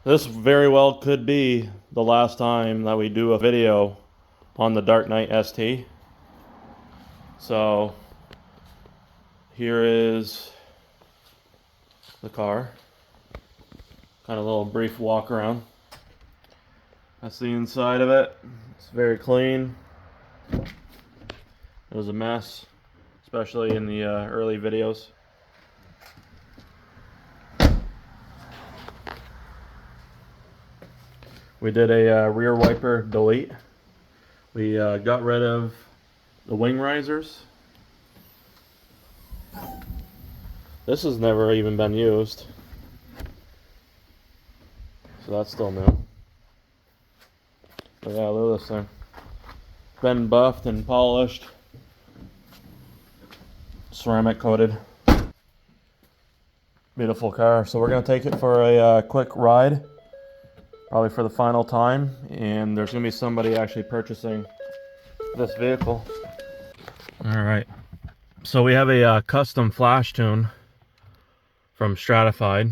This very well could be the last time that we do a video on the Dark Knight ST. So here is the car. Kind of a little brief walk around. That's the inside of it. It's very clean. It was a mess, especially in the early videos. We did a rear wiper delete. We got rid of the wing risers. This has never even been used, so that's still new. But yeah, look at this thing. Been buffed and polished, ceramic coated. Beautiful car. So we're gonna take it for a quick ride, probably for the final time, and there's gonna be somebody actually purchasing this vehicle. All right, so we have a custom flash tune from Stratified.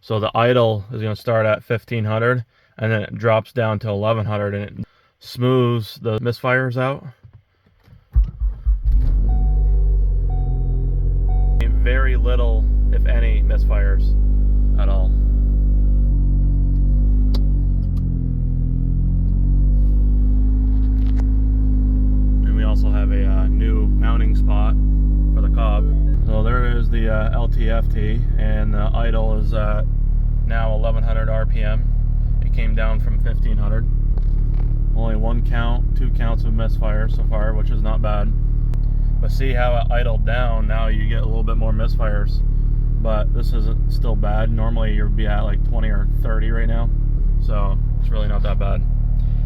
So the idle is going to start at 1500 and then it drops down to 1100 and it smooths the misfires out. Very little, if any, misfires at all. And we also have a new mounting spot for the cob. So there is the LTFT, and the idle is at now 1100 RPM. It came down from 1500. Only one count, 2 counts of misfire so far, which is not bad. But see how it idled down, now you get a little bit more misfires. But this isn't still bad. Normally you'd be at like 20 or 30 right now. So it's really not that bad.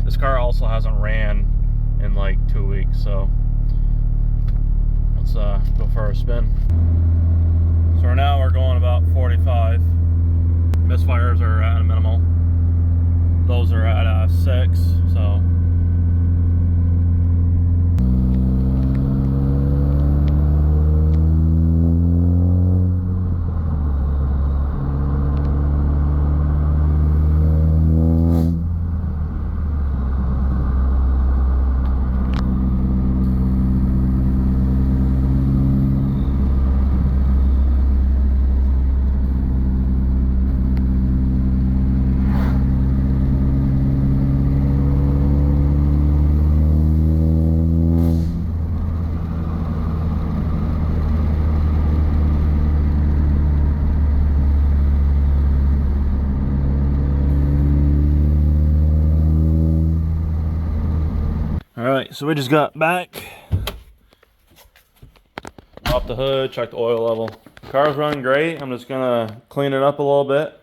This car also hasn't ran in like 2 weeks, so let's go for a spin. So right now we're going about 45. Misfires are at a minimal. Those are at 6, so. Alright, so we just got back. Off the hood, checked the oil level. Car's running great. I'm just gonna clean it up a little bit.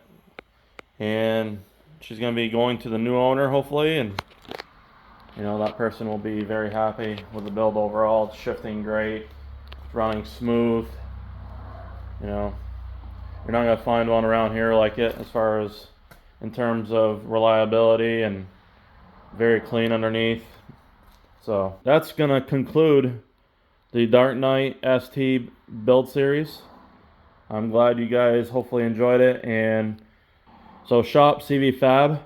And she's gonna be going to the new owner hopefully, and you know, that person will be very happy with the build overall. It's shifting great, it's running smooth. You know, you're not gonna find one around here like it as far as in terms of reliability, and very clean underneath. So that's gonna conclude the Dark Knight ST build series. I'm glad you guys hopefully enjoyed it, and so shop CV Fab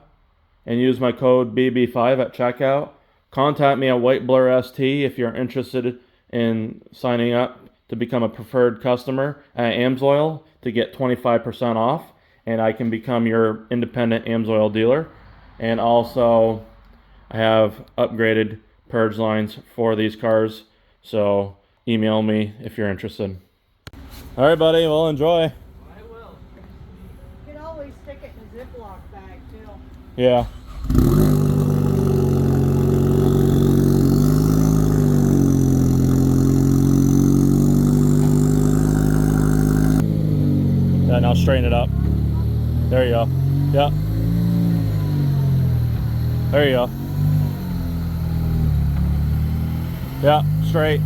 and use my code BB5 at checkout. Contact me at Whiteblurrst if you're interested in signing up to become a preferred customer at AMSOIL to get 25% off, and I can become your independent AMSOIL dealer. And also I have upgraded purge lines for these cars, so email me if you're interested. All right, buddy, well, enjoy. I will. You can always stick it in a Ziploc bag too. Yeah. Yeah, now straighten it up. There you go. Yeah. There you go. Yeah, straight.